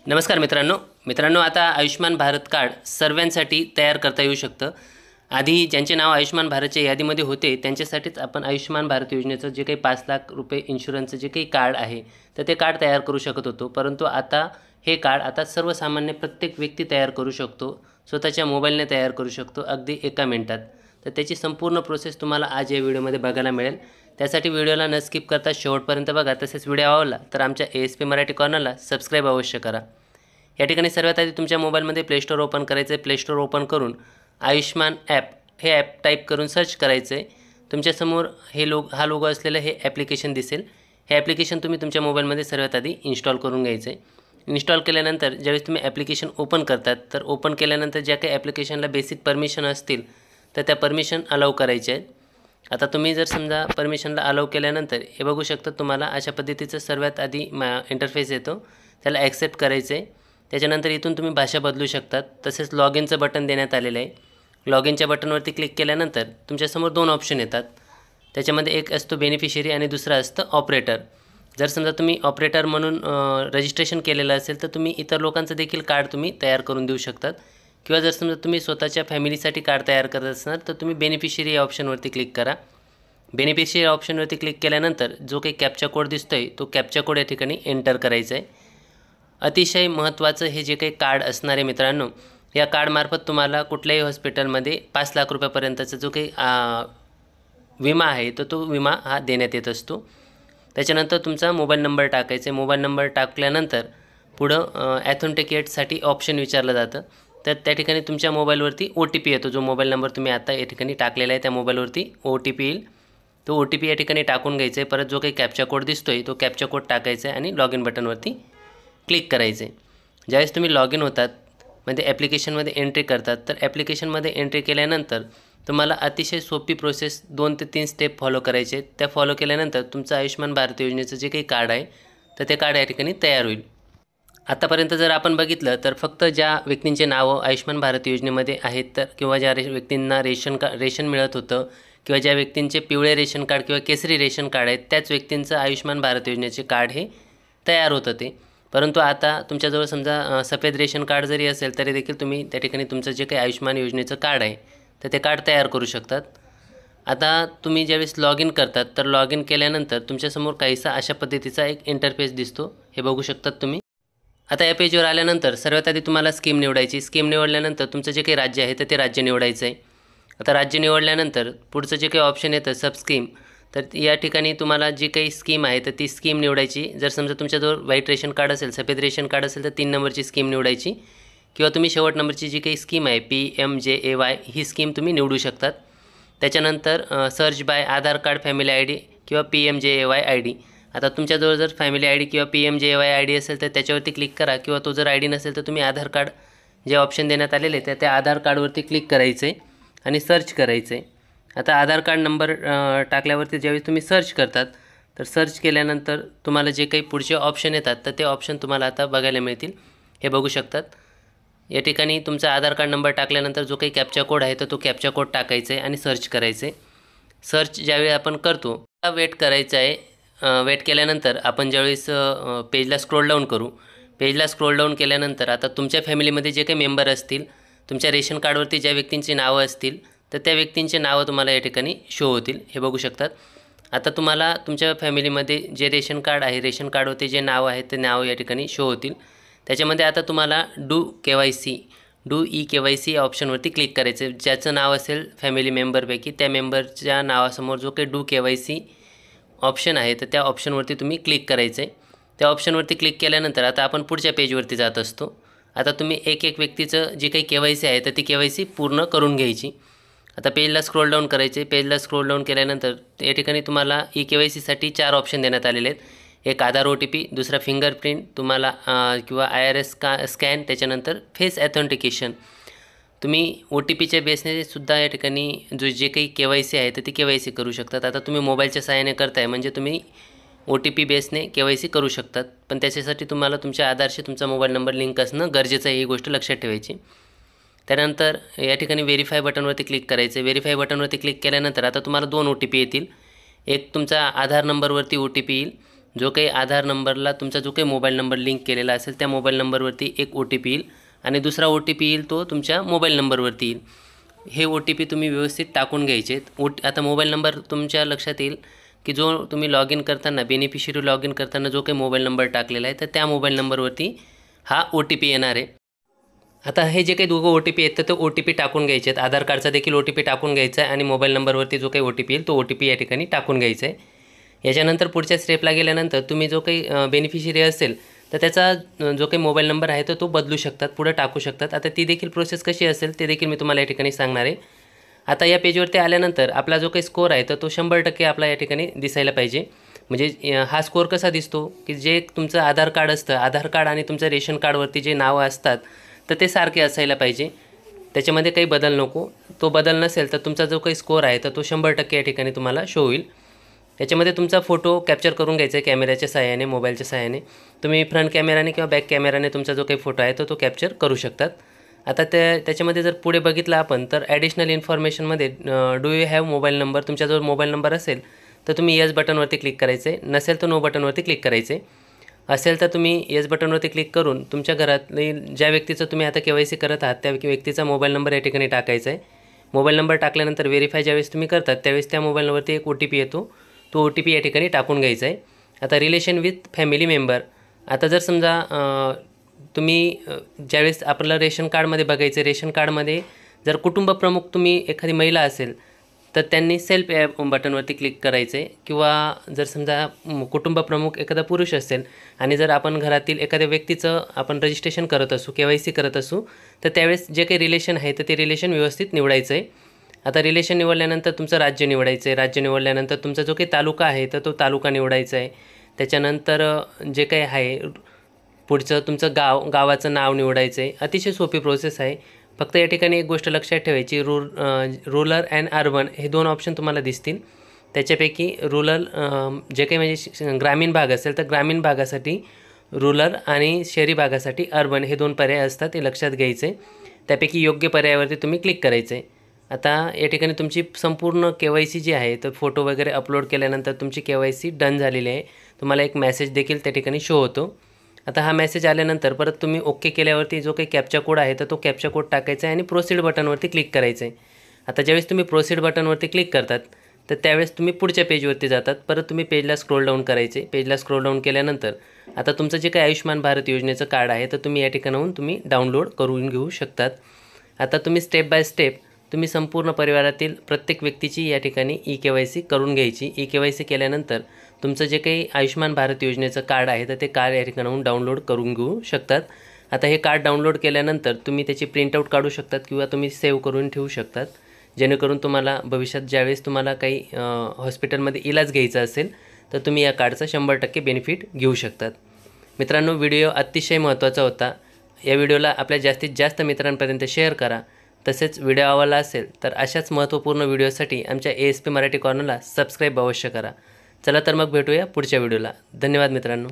नमस्कार मित्रांनो आता आयुष्मान भारत कार्ड सर्वांसाठी तयार करता येऊ शकतं। आधी ज्यांचे नाव आयुष्मान भारतच्या यादीमध्ये होते त्यांच्यासाठीच आपण आयुष्मान भारत योजनेचं जे काही 5 लाख रुपये इन्शुरन्सचं जे काही कार्ड आहे तर ते कार्ड तयार करू शकत होतो, परंतु आता हे कार्ड आता सर्वसामान्य प्रत्येक व्यक्ती तयार करू शकतो, स्वतःच्या मोबाईलने तयार करू शकतो अगदी एका मिनिटात। तर त्याची संपूर्ण प्रोसेस तुम्हाला आज या व्हिडिओमध्ये बघायला मिळेल। त्यासाठी व्हिडिओला न स्किप करता शेवटपर्यंत बघा। तसेच व्हिडिओ आवडला तर आमच्या ASP मराठी कॉर्नरला सबस्क्राइब अवश्य करा। या ठिकाणी सर्वात आधी तुमच्या मोबाईलमध्ये प्ले स्टोअर ओपन करायचं आहे। प्ले स्टोअर ओपन करून आयुष्मान ॲप हे ॲप टाईप करून सर्च करायचं आहे। तुमच्यासमोर हा लोगो असलेलं हे ॲप्लिकेशन दिसेल। हे ॲप्लिकेशन तुम्ही तुमच्या मोबाईलमध्ये सर्वात आधी इन्स्टॉल करून घ्यायचं आहे। इन्स्टॉल केल्यानंतर ज्यावेळेस तुम्ही ॲप्लिकेशन ओपन करतात तर ओपन केल्यानंतर ज्या काही ॲप्लिकेशनला बेसिक परमिशन असतील तर त्या परमिशन अलाउ करायच्या आहेत। आता तुम्ही जर समजा परमिशनला अलाउ केल्यानंतर हे बघू शकता तुम्हाला अशा पद्धतीचं सर्वात आधी इंटरफेस येतो, त्याला ॲक्सेप्ट करायचं आहे। त्याच्यानंतर इथून तुम्ही भाषा बदलू शकतात। तसेच लॉग इनचं बटन देण्यात आलेलं आहे। लॉग इनच्या बटनवरती क्लिक केल्यानंतर तुमच्यासमोर दोन ऑप्शन येतात। त्याच्यामध्ये एक असतो बेनिफिशियरी आणि दुसरा असतं ऑपरेटर। जर समजा तुम्ही ऑपरेटर म्हणून रजिस्ट्रेशन केलेलं असेल तर तुम्ही इतर लोकांचं देखील कार्ड तुम्ही तयार करून देऊ शकतात, किंवा जर समजा तुम्ही स्वतःच्या फॅमिलीसाठी कार्ड तयार करत असणार तर तुम्ही बेनिफिशियरी या ऑप्शनवरती क्लिक करा। बेनिफिशियरी ऑप्शनवरती क्लिक केल्यानंतर जो काही कॅप्चा कोड दिसतोय तो कॅप्चा कोड या ठिकाणी एंटर करायचा आहे। अतिशय महत्त्वाचं हे जे काही कार्ड असणार आहे मित्रांनो, या कार्डमार्फत तुम्हाला कुठल्याही हॉस्पिटलमध्ये 5 लाख रुपयापर्यंतचा जो काही विमा आहे तो विमा हा देण्यात येत असतो। त्याच्यानंतर तुमचा मोबाईल नंबर टाकायचा आहे। मोबाईल नंबर टाकल्यानंतर पुढं ॲथेंटिकेटसाठी ऑप्शन विचारलं जातं, तर त्या ठिकाणी तुमच्या मोबाईलवरती OTP येतो। जो मोबाईल नंबर तुम्ही आता या ठिकाणी टाकलेला आहे त्या मोबाईलवरती OTP येईल। तो OTP या ठिकाणी टाकून घ्यायचा आहे। परत जो काही कॅप्चा कोड दिसतोय तो कॅप्चा कोड टाकायचा आहे आणि लॉग इन बटनवरती क्लिक करायचे। ज्यावेळेस तुम्ही लॉग इन होतात म्हणजे ॲप्लिकेशनमध्ये एंट्री करतात तर ॲप्लिकेशनमध्ये एंट्री केल्यानंतर तुम्हाला अतिशय सोपी प्रोसेस 2 ते 3 स्टेप फॉलो करायचे आहेत। त्या फॉलो केल्यानंतर तुमचं आयुष्मान भारत योजनेचं जे काही कार्ड आहे तर ते कार्ड या ठिकाणी तयार होईल। आतापर्यंत जर आपण बघितलं तर फक्त ज्या व्यक्तींचे नावं आयुष्मान भारत योजनेमध्ये आहेत तर किंवा ज्या व्यक्तींना रेशन मिळत होतं किंवा ज्या व्यक्तींचे पिवळे रेशन कार्ड किंवा केसरी रेशन कार्ड आहेत त्याच व्यक्तींचं आयुष्मान भारत योजनेचे कार्ड हे तयार होतं ते। परंतु आता तुमच्याजवळ समजा सफेद रेशन कार्ड जरी असेल तरी देखील तुम्ही त्या ठिकाणी तुमचं जे काही आयुष्मान योजनेचं कार्ड आहे तर ते कार्ड तयार करू शकतात। आता तुम्ही ज्यावेळेस लॉग इन करतात तर लॉग इन केल्यानंतर तुमच्यासमोर काहीसा अशा पद्धतीचा एक इंटरफेस दिसतो, हे बघू शकतात तुम्ही। आता या पेजवर आल्यानंतर सर्वात आधी तुम्हाला स्कीम निवडायची। स्कीम निवडल्यानंतर तुमचं जे काही राज्य आहे तर ते राज्य निवडायचं आहे। आता राज्य निवडल्यानंतर पुढचं जे काही ऑप्शन येतं सब स्कीम, तर या ठिकाणी तुम्हाला जी काही स्कीम आहे तर ती स्कीम निवडायची। जर समजा तुमच्याजवळ व्हाईट रेशन कार्ड असेल, सफेद रेशन कार्ड असेल तर 3 नंबरची स्कीम निवडायची, किंवा तुम्ही शेवट नंबरची जी काही स्कीम आहे PMJAY ही स्कीम तुम्ही निवडू शकतात। त्याच्यानंतर search by Aadhaar card family ID किंवा PMJAY ID। आता तुमच्याजवळ जर फॅमिली ID किंवा PMJAY ID असेल तर त्याच्यावरती क्लिक करा, किंवा तो जर ID नसेल तर तुम्ही आधार कार्ड जे ऑप्शन देण्यात आलेले आहे त्या आधार कार्डवरती क्लिक करायचं आहे आणि सर्च करायचं आहे। आता आधार कार्ड नंबर टाकल्यावरती ज्यावेळेस तुम्ही सर्च करतात तर सर्च केल्यानंतर तुम्हाला जे काही पुढचे ऑप्शन येतात तर ते ऑप्शन तुम्हाला आता बघायला मिळतील, हे बघू शकतात। या ठिकाणी तुमचा आधार कार्ड नंबर टाकल्यानंतर जो काही कॅप्चा कोड आहे तर तो कॅप्चा कोड टाकायचा आहे आणि सर्च करायचं आहे। सर्च ज्यावेळी आपण करतो वेट करायचं आहे। वेट केल्यानंतर आपण ज्यावेळेस पेजला स्क्रोल डाऊन करू, पेजला स्क्रोल डाऊन केल्यानंतर आता तुमच्या फॅमिलीमध्ये जे काही मेंबर असतील, तुमच्या रेशन कार्डवरती ज्या व्यक्तींची नावं असतील तर त्या व्यक्तींचे नावं तुम्हाला या ठिकाणी शो होतील, हे बघू शकतात। आता तुम्हाला तुमच्या फॅमिलीमध्ये जे रेशन कार्ड आहे, रेशन कार्डवरती जे नाव आहे ते नाव या ठिकाणी शो होतील। त्याच्यामध्ये आता तुम्हाला डू EKYC या ऑप्शनवरती क्लिक करायचं आहे। ज्याचं नाव असेल फॅमिली मेंबरपैकी त्या मेंबरच्या नावासमोर जो काही डू KYC ऑप्शन आहे तर त्या ऑप्शनवरती तुम्ही क्लिक करायचं आहे। त्या ऑप्शनवरती क्लिक केल्यानंतर आता आपण पुढच्या पेजवरती जात असतो। आता तुम्ही एक व्यक्तीचं जी काही KYC आहे तर ती KYC पूर्ण करून घ्यायची। आता पेजला स्क्रोल डाऊन करायचे। पेजला स्क्रोल डाऊन केल्यानंतर या ठिकाणी तुम्हाला EKYCसाठी 4 ऑप्शन देण्यात आलेले आहेत। एक आधार OTP, दुसरा फिंगरप्रिंट तुम्हाला किंवा IRS स्कॅन, त्याच्यानंतर फेस ॲथेंटिकेशन। तुम्ही OTPच्या बेसने सुद्धा या ठिकाणी जे काही KYC आहे तर ती KYC करू शकतात। आता तुम्ही मोबाईलच्या सहाय्याने करताय म्हणजे तुम्ही OTP बेसने KYC करू शकतात, पण त्याच्यासाठी तुम्हाला तुमच्या आधारशी तुमचा मोबाईल नंबर लिंक असणं गरजेचं आहे, ही गोष्ट लक्षात ठेवायची। त्यानंतर या ठिकाणी व्हेरीफाय बटनवरती क्लिक करायचं आहे। व्हेरीफाय बटनवरती क्लिक केल्यानंतर आता तुम्हाला 2 OTP येतील। एक तुमचा आधार नंबरवरती OTP येईल, जो काही आधार नंबरला तुमचा जो काही मोबाईल नंबर लिंक केलेला असेल त्या मोबाईल नंबरवरती एक OTP येईल आणि दुसरा OTP येईल तो तुमच्या मोबाईल नंबरवरती येईल. हे OTP तुम्ही व्यवस्थित टाकून घ्यायचे. आता मोबाईल नंबर तुमच्या लक्षात येईल की जो तुम्ही लॉग इन करताना बेनिफिशियरी लॉग इन करताना जो काही मोबाईल नंबर टाकलेला आहे तर त्या मोबाईल नंबरवरती हा OTP येणार आहे. आता हे जे काही दोघं OTP आहेत तर ते OTP टाकून घ्यायचे आहेत. आधार कार्डचा देखील OTP टाकून घ्यायचा आहे आणि मोबाईल नंबरवरती जो काही OTP येईल तो OTP या ठिकाणी टाकून घ्यायचा आहे. याच्यानंतर पुढच्या स्टेपला गेल्यानंतर तुम्ही जो काही बेनिफिशियरी असेल तर त्याचा जो काही मोबाईल नंबर आहे तो बदलू शकतात, पुढे टाकू शकतात. आता ती देखील प्रोसेस कशी असेल ते देखील मी तुम्हाला या ठिकाणी सांगणार आहे. आता या पेजवरती आल्यानंतर आपला जो काही स्कोअर आहे तर तो 100% आपला या ठिकाणी दिसायला पाहिजे. म्हणजे हा स्कोअर कसा दिसतो की जे तुमचं आधार कार्ड असतं, आधार कार्ड आणि तुमचं रेशन कार्डवरती जे नावं असतात तर ते सारखे असायला पाहिजे. त्याच्यामध्ये काही बदल नको. तो बदल नसेल तर तुमचा जो काही स्कोअर आहे तर तो 100% या ठिकाणी तुम्हाला शो होईल. याच्यामध्ये तुमचा फोटो कॅप्चर करून घ्यायचा आहे कॅमेऱ्याच्या सहाय्याने, मोबाईलच्या सहाय्याने. तुम्ही फ्रंट कॅमेराने किंवा बॅक कॅमेराने तुमचा जो काही फोटो आहे तो कॅप्चर करू शकतात. आता त्याच्यामध्ये जर पुढे बघितलं आपण तर ॲडिशनल इन्फॉर्मेशनमध्ये do you have mobile number, तुमच्याजवळ मोबाईल नंबर असेल तर तुम्ही येस बटनवरती क्लिक करायचं आहे, नसेल तर नो बटनवरती क्लिक करायचं आहे. असेल तर तुम्ही येस बटनवरती क्लिक करून तुमच्या घरातली ज्या व्यक्तीचं तुम्ही आता KYC करत आहात त्या व्यक्तीचा मोबाईल नंबर या ठिकाणी टाकायचा आहे. मोबाईल नंबर टाकल्यानंतर व्हेरीफाय ज्यावेळेस तुम्ही करतात त्यावेळेस त्या मोबाईल नंबरवरती एक OTP येतो, तो OTP या ठिकाणी टाकून घ्यायचा आहे. आता रिलेशन विथ फॅमिली मेंबर. आता जर समजा तुम्ही ज्यावेळेस आपल्याला रेशन कार्डमध्ये बघायचं, रेशन कार्डमध्ये जर कुटुंब प्रमुख तुम्ही एखादी महिला असेल तर त्यांनी सेल्फ ॲप बटनवरती क्लिक करायचं आहे. किंवा जर समजा कुटुंब प्रमुख एखादा पुरुष असेल आणि जर आपण घरातील एखाद्या व्यक्तीचं आपण रजिस्ट्रेशन करत असू, KYC करत असू तर त्यावेळेस जे काही रिलेशन आहे तर ते रिलेशन व्यवस्थित निवडायचं आहे. आता रिलेशन निवडल्यानंतर तुमचं राज्य निवडायचं आहे. राज्य निवडल्यानंतर तुमचा जो काही तालुका आहे तर तो तालुका निवडायचा आहे. त्याच्यानंतर जे काही आहे पुढचं तुमचं गावाचं नाव निवडायचं आहे. अतिशय सोपी प्रोसेस आहे. फक्त या ठिकाणी एक गोष्ट लक्षात ठेवायची, रुरल अँड अर्बन हे 2 ऑप्शन तुम्हाला दिसतील. त्याच्यापैकी रुरल जे काही म्हणजे ग्रामीण भाग असेल तर ग्रामीण भागासाठी रुरल आणि शहरी भागासाठी अर्बन हे 2 पर्याय असतात, ते लक्षात घ्यायचे. त्यापैकी योग्य पर्यायावरती तुम्ही क्लिक करायचं आहे. आता या ठिकाणी तुमची संपूर्ण KYC जी आहे तर फोटो वगैरे अपलोड केल्यानंतर तुमची KYC डन झालेली आहे. तुम्हाला एक मेसेज देखील त्या ठिकाणी शो होतो. आता हा मेसेज आल्यानंतर परत तुम्ही ओके केल्यावरती जो काही कॅप्चा कोड आहे तर तो कॅप्चा कोड टाकायचा आहे आणि प्रोसीड बटनवरती क्लिक करायचं आहे. आता ज्यावेळेस तुम्ही प्रोसीड बटनवरती क्लिक करतात तर त्यावेळेस तुम्ही पुढच्या पेजवरती जातात. परत तुम्ही पेजला स्क्रोल डाऊन करायचे. पेजला स्क्रोल डाऊन केल्यानंतर आता तुमचं जे काही आयुष्यमान भारत योजनेचं कार्ड आहे तर तुम्ही या ठिकाणाहून तुम्ही डाउनलोड करून घेऊ शकतात. आता तुम्ही स्टेप बाय स्टेप तुम्ही संपूर्ण परिवारातील प्रत्येक व्यक्तीची या ठिकाणी KYC करून घ्यायची. KYC केल्यानंतर तुमचं जे काही आयुष्यमान भारत योजनेचं कार्ड आहे तर ते कार्ड या ठिकाणाहून डाउनलोड करून घेऊ शकतात. आता हे कार्ड डाउनलोड केल्यानंतर तुम्ही त्याची प्रिंटआउट काढू शकतात किंवा तुम्ही सेव्ह करून ठेवू शकतात, जेणेकरून तुम्हाला भविष्यात ज्यावेळेस तुम्हाला काही हॉस्पिटलमध्ये इलाज घ्यायचा असेल तर तुम्ही या कार्डचा 100% बेनिफिट घेऊ शकतात. मित्रांनो, व्हिडिओ अतिशय महत्त्वाचा होता. या व्हिडिओला आपल्या जास्तीत जास्त मित्रांपर्यंत शेअर करा. तसेच व्हिडिओ आवडला असेल तर अशाच महत्त्वपूर्ण व्हिडिओसाठी आमच्या ASP मराठी कॉर्नरला सबस्क्राईब अवश्य करा. चला तर मग भेटूया पुढच्या व्हिडिओला. धन्यवाद मित्रांनो.